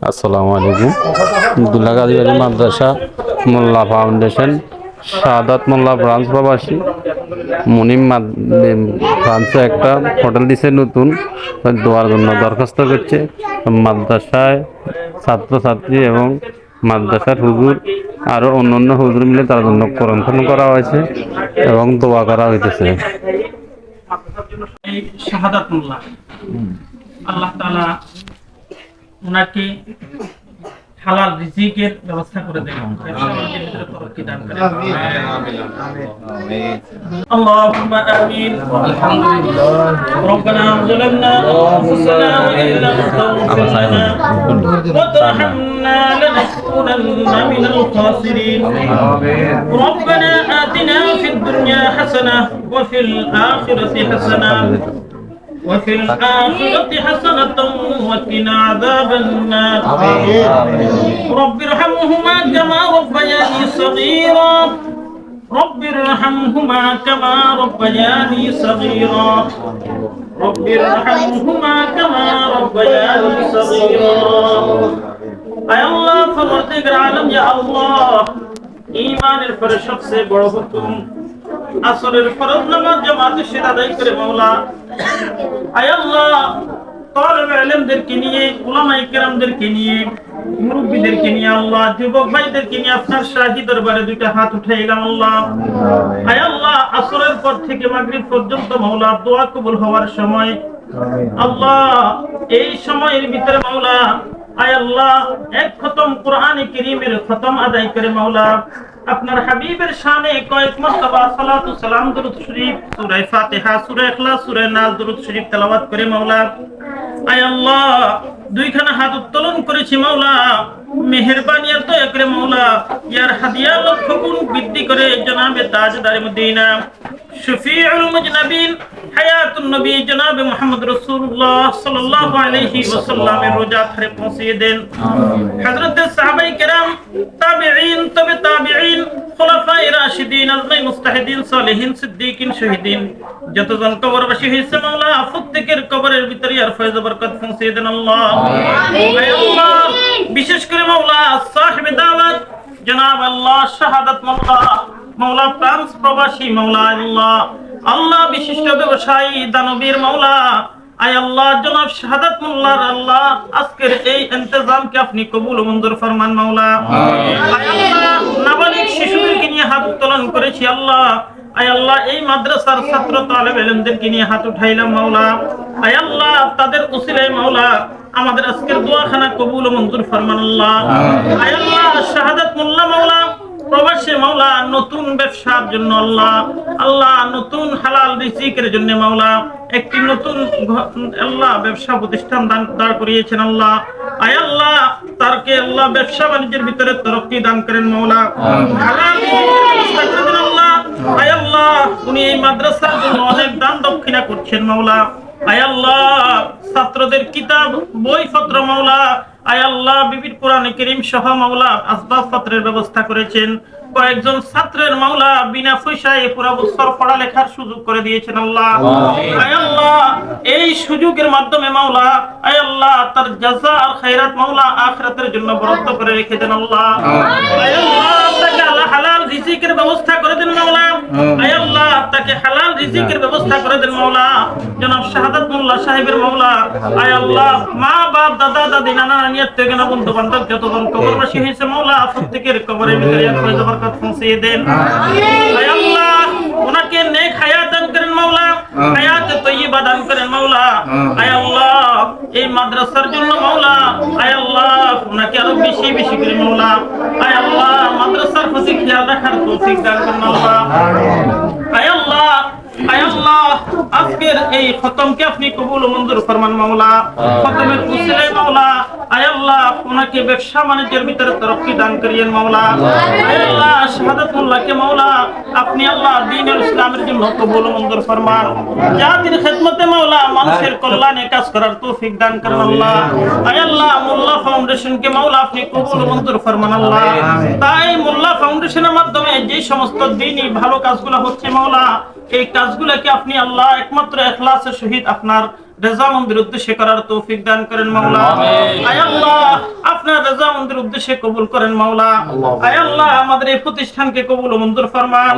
আসসালামু আলাইকুম। আব্দুল্লাহ গাজী আলী মাদ্রাসা মোল্লা ফাউন্ডেশন শাহাদাত মোল্লা ব্রাঞ্চ প্রবাসী মুনিম ফ্রান্সে একটা হোটেল দিছে নতুন, দেওয়ার জন্য দরখাস্ত করছে। মাদ্রাসায় ছাত্রছাত্রী এবং মাদ্রাসার হুজুর আরো অন্যান্য হুজুর মিলে তার জন্য কোরআন করা হয়েছে এবং দোয়া করা হইতেছে। শাহাদাত মোল্লা আল্লাহ তাআলা ওনাকে হালাল রিজিকের ব্যবস্থা করে দেন, ব্যবসাবাণিজ্যের ভিতরে তরক্কি দান করেন। اللهم آمين. ربنا ظلمنا أنفسنا وإن لم تغفر لنا وترحمنا لنكونن من الخاسرين. ربنا آتنا في الدنيا حسنة وفي الآخرة حسنة وفي الآخرة حسنة وقنا عذاب النار. رب ارحمهما كما ربياني صغيرا. رب ارحمهما كما ربياني صغيرا. رب ارحمهما كما ربياني صغيرا. اے اللہ فرماتے عالم یا اللہ ঈমানের পরে সবচেয়ে বড় হুকুম আসরের ফরজ নামাজ জামাতের সাথে আদায় করে মাওলা। আয় আল্লাহ তালেবে ইলমদেরকে নিয়ে, উলামায়ে কেরামদেরকে নিয়ে, মুরব্বিদেরকে নিয়ে, আল্লাহ যুবক ভাইদেরকে নিয়ে আপনার শাহী দরবারে দুইটা হাত উঠাইলাম আল্লাহ। আয় আল্লাহ আসরের পর থেকে মাগরিব পর্যন্ত মাওলা দোয়া কবুল হওয়ার সময় আল্লাহ, এই সময়ের ভিতরে মাওলা আয় আল্লাহ এক খতম কোরআনে কারীমের খতম আদায় করে মাওলা আপনার হাবিবের শানে কয়েক মারতবা সালাতু সালাম দরুদ শরীফ, সূরা ফাতিহা, সূরা ইখলাস, সূরা নাস দরুদ শরীফ তেলাওয়াত করে মাওলা। আয় আল্লাহ দুইখানা হাত উত্তোলন করেছি মাওলা, মেহেরবানি আর দয়া করে মাওলা ইয়ার হাদিয়া লক্ষ গুণ বৃদ্ধি করে জনাবে তাজদার মদিনা শফিউল মুজনাবিন হায়াতুন নবী জনাবে মুহাম্মদ রাসূলুল্লাহ সাল্লাল্লাহু আলাইহি ওয়াসাল্লামের রোজা ধরে পৌঁছিয়ে দেন। হযরতে সাহাবায়ে কেরাম, তাবিঈন, তবে তাবিঈন, খুলাফায়ে রাশিদিন, আজমাই মুস্তাহিদিন, সালেহিন, সিদ্দিকিন, শহীদিন যতজন কবরবাসী হয়েছে মাওলা প্রত্যেকের কবরের ভিতরে আর ফয়েজ বরকত পৌঁছিয়ে দেন আল্লাহ। আল্লাহ বিশেষ করে মাওলা সাহেবে দাওয়াত জনাব আল্লাহ শাহাদাত মোল্লা মাওলা ফ্রান্স প্রবাসী মাওলা আল্লাহ, আল্লাহ বিশিষ্ট ব্যবসায়ী দানবীর মাওলা। আয় আল্লাহ জনাব শাহাদাত মোল্লার আল্লাহ আজকের এই ইন্তজামকে আপনি কবুল ও মঞ্জুর ফরমান মাওলা। আয় আল্লাহ নাবালিগ শিশুদেরকে নিয়ে হাত উত্তোলন করেছি আল্লাহ। আয় আল্লাহ এই মাদ্রাসার ছাত্র তালেবে ইলমদেরকে নিয়ে হাত উঠাইলাম মাওলা। আয় আল্লাহ তাদের উসিলায় মাওলা আমাদের আজকের দোয়াখানা কবুল ও মঞ্জুর ফরমান আল্লাহ। আয় আল্লাহ শাহাদাত মোল্লা মাওলা প্রবাসী মাওলা নতুন ব্যবসার জন্য আল্লাহ, আল্লাহ নতুন হালাল রিজিকের জন্য মাওলা একটি নতুন আল্লাহ ব্যবসা প্রতিষ্ঠান দাঁড় করিয়েছেন আল্লাহ। আয় আল্লাহ তারকে আল্লাহ ব্যবসা বাণিজ্যের ভিতরে তরক্কি দান করেন মাওলা, হালাল রিজিকের ব্যবস্থা করে দেন আল্লাহ। আয় আল্লাহ উনি এই মাদ্রাসার জন্য অনেক দান দক্ষিণা করছেন মাওলা। আয় আল্লাহ ছাত্রদের কিতাব বইপত্র মাওলা, আয় আল্লাহ বিবিধ কোরআনে কারীম সহ মাওলা আসবাবপত্রের ব্যবস্থা করেছেন। কয়েকজন ছাত্রের মাওলা বিনা পয়সায় পুরো বছর পড়ালেখার সুযোগ করে দিয়েছেন আল্লাহ। আয় আল্লাহ এই সুযোগের মাধ্যমে মাওলা আয় আল্লাহ তার জাযা আর খায়রাত মাওলা আখিরাতের জন্য বরাদ্দ করে রেখে দেন আল্লাহ। আয় আল্লাহ তাকে হালাল রিজিকের ব্যবস্থা করে দেন মাওলা। আয় আল্লাহ তাকে হালাল রিজিকের ব্যবস্থা করে দেন মাওলা। জনাব শাহাদাত মোল্লা সাহেবের মাওলা আয় আল্লাহ মা বাপ দাদা দাদি নানা নানিয়ার থেকে না বন্ধু বান্ধব যতজন কবরবাসী হয়েছে মাওলা প্রত্যেকের কবরের ভিতরে ফয়েজ বরকত পৌঁছিয়ে দেন। আয় আল্লাহ ওনাকে নেক হায়াত দান করেন মাওলা, হায়াত তয়্যিবা দান করেন মাওলা। আয় আল্লাহ এই মাদ্রাসার জন্য মাওলা আয় আল্লাহ ওনাকে আরো বেশি বেশি করে মাওলা আয় আল্লাহ মাদ্রাসার প্রতি খেয়াল রাখার তৌফিক দান করেন মাওলা। আয় আল্লাহ আয় আল্লাহ আজকের এই খতমকে আপনি কবুল ও মঞ্জুর ফরমান মাওলা। খতমের উসিলায় মাওলা আয় আল্লাহ ওনাকে ব্যবসা বাণিজ্যের ভিতরে তরক্কি দান করিয়েন মাওলা। আয় আল্লাহ শাহাদাত মোল্লাকে মাওলা আপনি আল্লাহ দ্বীনুল ইসলামের জন্য কবুল ও মঞ্জুর ফরমান। জাতির খিদমতে মাওলা মানুষের কল্যাণে কাজ করার তৌফিক দান করেন আল্লাহ। আয় আল্লাহ মোল্লা ফাউন্ডেশনকে মাওলা আপনি কবুল ও মঞ্জুর ফরমান আল্লাহ। তাই মোল্লা ফাউন্ডেশনের মাধ্যমে যে সমস্ত দ্বীনি ভালো কাজগুলো হচ্ছে মাওলা এই কাজগুলোকে আপনি আল্লাহ একমাত্র ইখলাসের সহিত আপনার রেজামন্দির উদ্দেশ্যে করার তৌফিক দান করেন মাওলা। আয় আল্লাহ আপনার রেজামন্দির উদ্দেশ্যে কবুল করেন মাওলা। আয় আল্লাহ আমাদের এই প্রতিষ্ঠানকে কবুল ও মঞ্জুর ফরমান,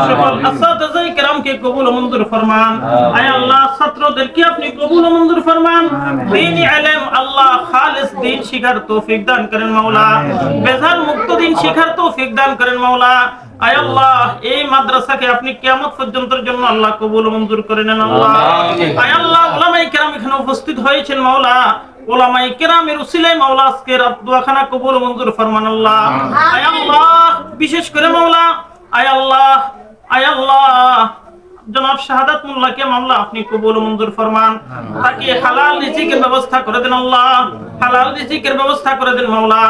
সকল আসাতিজায়ে কেরামকে কবুল ও মঞ্জুর ফরমান। আয় আল্লাহ ছাত্রদেরকে আপনি কবুল ও মঞ্জুর ফরমান। দ্বীন ইলম আল্লাহ খালিস দ্বীন শিখার তৌফিক দান করেন মাওলা। বেজাল মুক্ত দ্বীন শিখার তৌফিক দান করেন মাওলা। আয় আল্লাহ এই মাদ্রাসাকে আপনি কিয়ামত পর্যন্তের জন্য আল্লাহ কবুল ও মঞ্জুর করে নেন আল্লাহ। আয় আল্লাহ উলামায়ে কেরাম এখানে উপস্থিত হয়েছেন মাওলা, উলামায়ে কেরামের উসিলায় মাওলা আজকের দোয়াখানা কবুল ও মঞ্জুর ফরমান আল্লাহ। আয় আল্লাহ বিশেষ করে মাওলা আয় আল্লাহ জনাব শাহাদাত মোল্লাকে মাওলা আপনি কবুল ও মঞ্জুর ফরমান, তাকে হালাল রিজিকের ব্যবস্থা করে দেন আল্লাহ, হালাল রিজিকের ব্যবস্থা করে দেন মাওলা।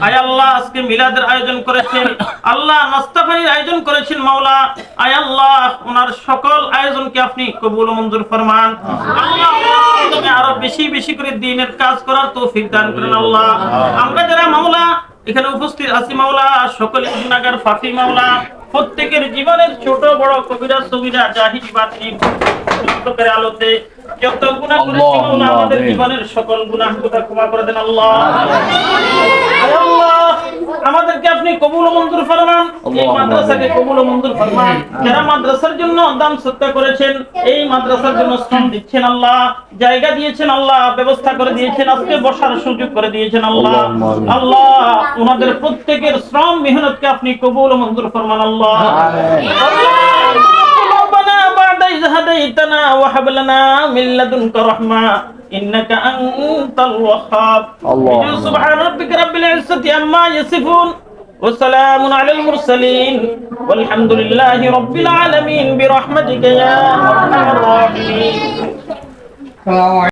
আয় আল্লাহ আজকে মিলাদের আয়োজন করেছেন আল্লাহ, নাস্তা পানির আয়োজন করেছেন মাওলা। আয় আল্লাহ ওনার সকল আয়োজনকে আপনি কবুল ও মঞ্জুর ফরমান আল্লাহ। তুমি আরো বেশি বেশি করে দ্বীনের কাজ করার তৌফিক দান করেন আল্লাহ। আমরা যারা মাওলা এখানে উপস্থিত আছি মাওলা, সকলে গুনাহগার পাপী মাওলা, প্রত্যেকের জীবনের ছোট বড় কবিরা সগীরা জাহির বাতিল প্রত্যেকের আলোতে যত গুনাহ করেছি মাওলা আমাদের জীবনের সকল গুনাহগুলো ক্ষমা করে দেন আল্লাহ। আল্লাহ আমাদেরকে আপনি কবুল ও মঞ্জুর ফরমান, এই মাদ্রাসাকে কবুল ও মঞ্জুর ফরমান। যারা মাদ্রাসার জন্য দান সদকা করেছেন, এই মাদ্রাসার জন্য শ্রম দিচ্ছেন আল্লাহ, জায়গা দিয়েছেন আল্লাহ, ব্যবস্থা করে দিয়েছেন, আজকে বসার সুযোগ করে দিয়েছেন আল্লাহ। আল্লাহ ওনাদের প্রত্যেকের শ্রম মেহনতকে আপনি কবুল ও মঞ্জুর ফরমান আল্লাহ। ربنا بعد إذ هديتنا وهب لنا من لدنك رحمة إنك أنت الوهاب. سبحان ربك رب العزة عما يصفون وسلام على المرسلين والحمد لله رب العالمين برحمتك يا أرحم الراحمين.